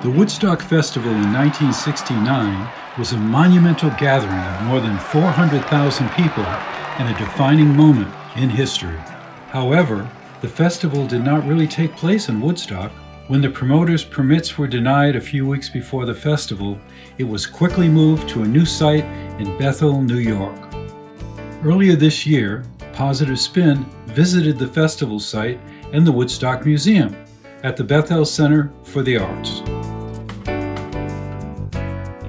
The Woodstock Festival in 1969 was a monumental gathering of more than 400,000 people and a defining moment in history. However, the festival did not really take place in Woodstock. When the promoters' permits were denied a few weeks before the festival, it was quickly moved to a new site in Bethel, New York. Earlier this year, Positive Spin visited the festival site and the Woodstock Museum at the Bethel Center for the Arts.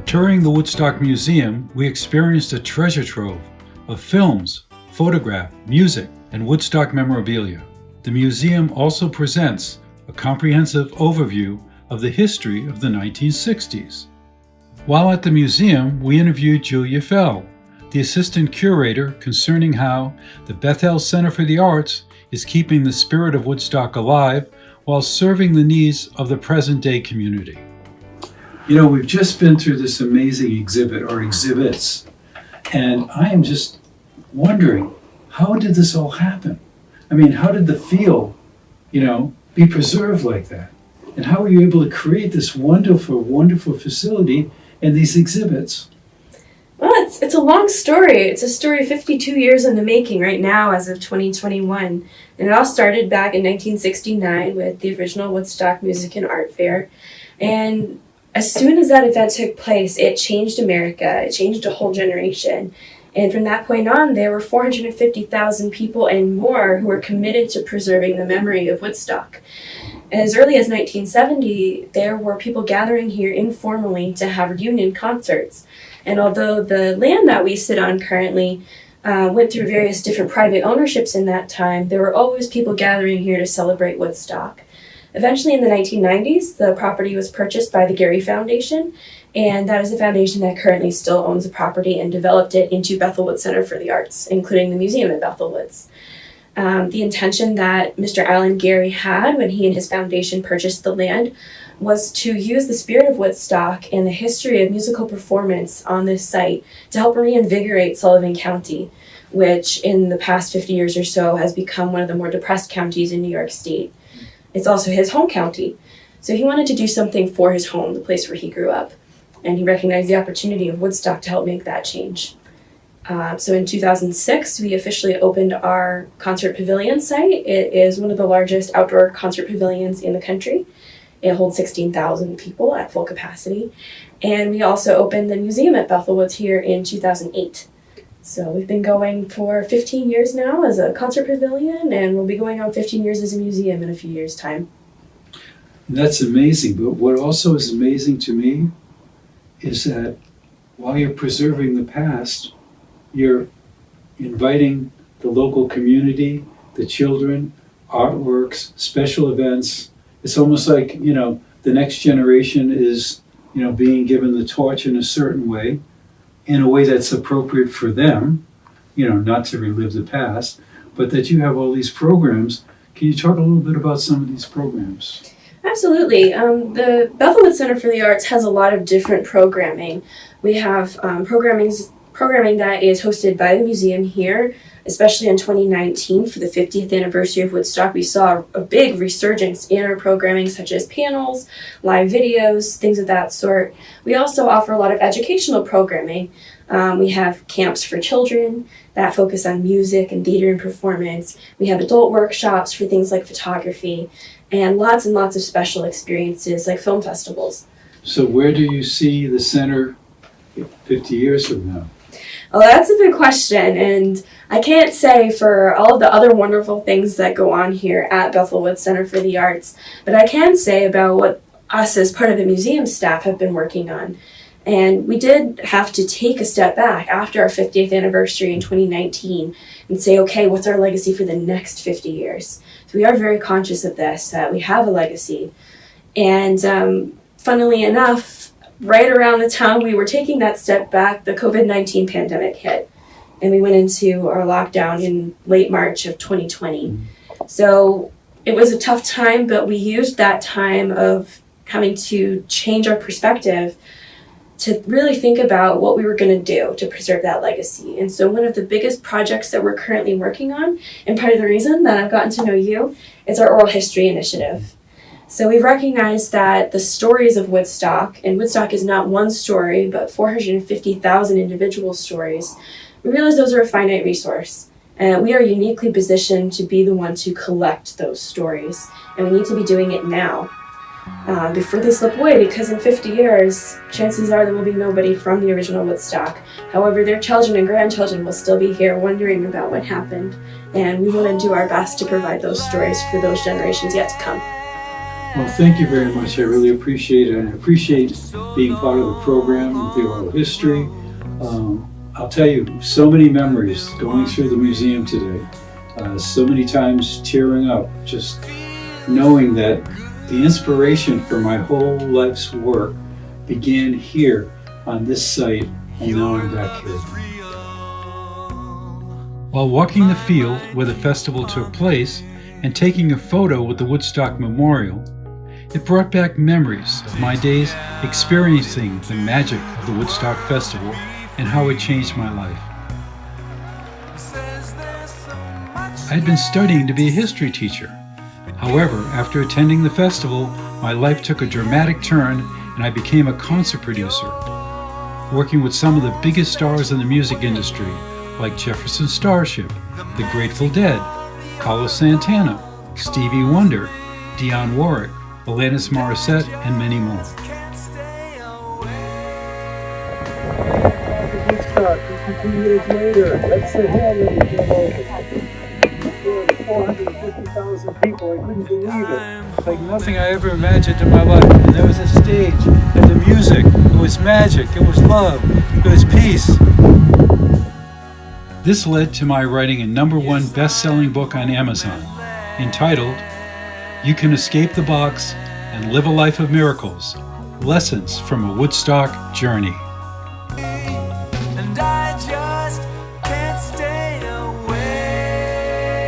Touring the Woodstock Museum, we experienced a treasure trove of films, photograph, music, and Woodstock memorabilia. The museum also presents a comprehensive overview of the history of the 1960s. While at the museum, we interviewed Julia Fell, the assistant curator, concerning how the Bethel Center for the Arts is keeping the spirit of Woodstock alive while serving the needs of the present-day community. You know, we've just been through this amazing exhibit or exhibits, and I am just wondering, how did this all happen? I mean, how did the field, be preserved like that? And how were you able to create this wonderful, wonderful facility and these exhibits? Well, it's a long story. It's a story 52 years in the making right now as of 2021. And it all started back in 1969 with the original Woodstock Music and Art Fair. And as soon as that event took place, it changed America. It changed a whole generation. And from that point on, there were 450,000 people and more who were committed to preserving the memory of Woodstock. As early as 1970, there were people gathering here informally to have reunion concerts. And although the land that we sit on currently went through various different private ownerships in that time, there were always people gathering here to celebrate Woodstock. Eventually, in the 1990s, the property was purchased by the Gary Foundation, and that is a foundation that currently still owns the property and developed it into Bethel Woods Center for the Arts, including the museum at Bethel Woods. The intention that Mr. Alan Gary had when he and his foundation purchased the land was to use the spirit of Woodstock and the history of musical performance on this site to help reinvigorate Sullivan County, which in the past 50 years or so has become one of the more depressed counties in New York State. It's also his home county. So he wanted to do something for his home, the place where he grew up. And he recognized the opportunity of Woodstock to help make that change. So in 2006, we officially opened our concert pavilion site. It is one of the largest outdoor concert pavilions in the country. It holds 16,000 people at full capacity. And we also opened the museum at Bethel Woods here in 2008. So we've been going for 15 years now as a concert pavilion, and we'll be going on 15 years as a museum in a few years' time. That's amazing, but what also is amazing to me is that while you're preserving the past, you're inviting the local community, the children, artworks, special events. It's almost like, the next generation is, being given the torch in a certain way, in a way that's appropriate for them, not to relive the past, but that you have all these programs. Can you talk a little bit about some of these programs? Absolutely. The Bethel Woods Center for the Arts has a lot of different programming. We have programming that is hosted by the museum here, especially in 2019 for the 50th anniversary of Woodstock. We saw a big resurgence in our programming, such as panels, live videos, things of that sort. We also offer a lot of educational programming. We have camps for children that focus on music and theater and performance. We have adult workshops for things like photography, and lots of special experiences like film festivals. So where do you see the center 50 years from now? Well, that's a big question, and I can't say for all of the other wonderful things that go on here at Bethel Woods Center for the Arts, but I can say about what us as part of the museum staff have been working on. And we did have to take a step back after our 50th anniversary in 2019 and say, okay, what's our legacy for the next 50 years? So we are very conscious of this, that we have a legacy. And funnily enough, right around the time we were taking that step back, the COVID-19 pandemic hit. And we went into our lockdown in late March of 2020. So it was a tough time, but we used that time of having to change our perspective to really think about what we were going to do to preserve that legacy. And so one of the biggest projects that we're currently working on, and part of the reason that I've gotten to know you, is our oral history initiative. So we've recognized that the stories of Woodstock, and Woodstock is not one story, but 450,000 individual stories, we realize those are a finite resource. And we are uniquely positioned to be the one to collect those stories. And we need to be doing it now, before they slip away, because in 50 years, chances are there will be nobody from the original Woodstock. However, their children and grandchildren will still be here wondering about what happened. And we want to do our best to provide those stories for those generations yet to come. Well, thank you very much. I really appreciate it. And I appreciate being part of the program with the oral history. I'll tell you, so many memories going through the museum today. So many times tearing up, just knowing that the inspiration for my whole life's work began here on this site, and now I'm back here. While walking the field where the festival took place and taking a photo with the Woodstock Memorial, it brought back memories of my days experiencing the magic of the Woodstock Festival and how it changed my life. I had been studying to be a history teacher. However, after attending the festival, my life took a dramatic turn and I became a concert producer, working with some of the biggest stars in the music industry, like Jefferson Starship, The Grateful Dead, Carlos Santana, Stevie Wonder, Dionne Warwick, Alanis Morissette, and many more. Woodstock, 52 years later, let's say hello, 450,000 people. I couldn't believe it. Like nothing I ever imagined in my life. And there was a stage, and the music, it was magic, it was love, it was peace. This led to my writing a #1 best-selling book on Amazon, entitled You Can Escape the Box and Live a Life of Miracles, Lessons from a Woodstock Journey. And I just can't stay away.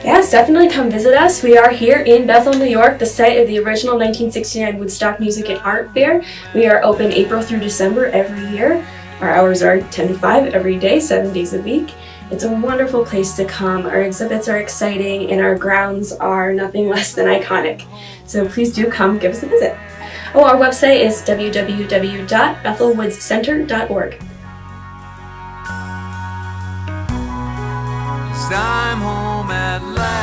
Yes, definitely come visit us. We are here in Bethel, New York, the site of the original 1969 Woodstock Music and Art Fair. We are open April through December every year. Our hours are 10 to 5 every day, 7 days a week. It's a wonderful place to come. Our exhibits are exciting and our grounds are nothing less than iconic. So please do come give us a visit. Oh, our website is www.bethelwoodscenter.org. 'Cause I'm home at last.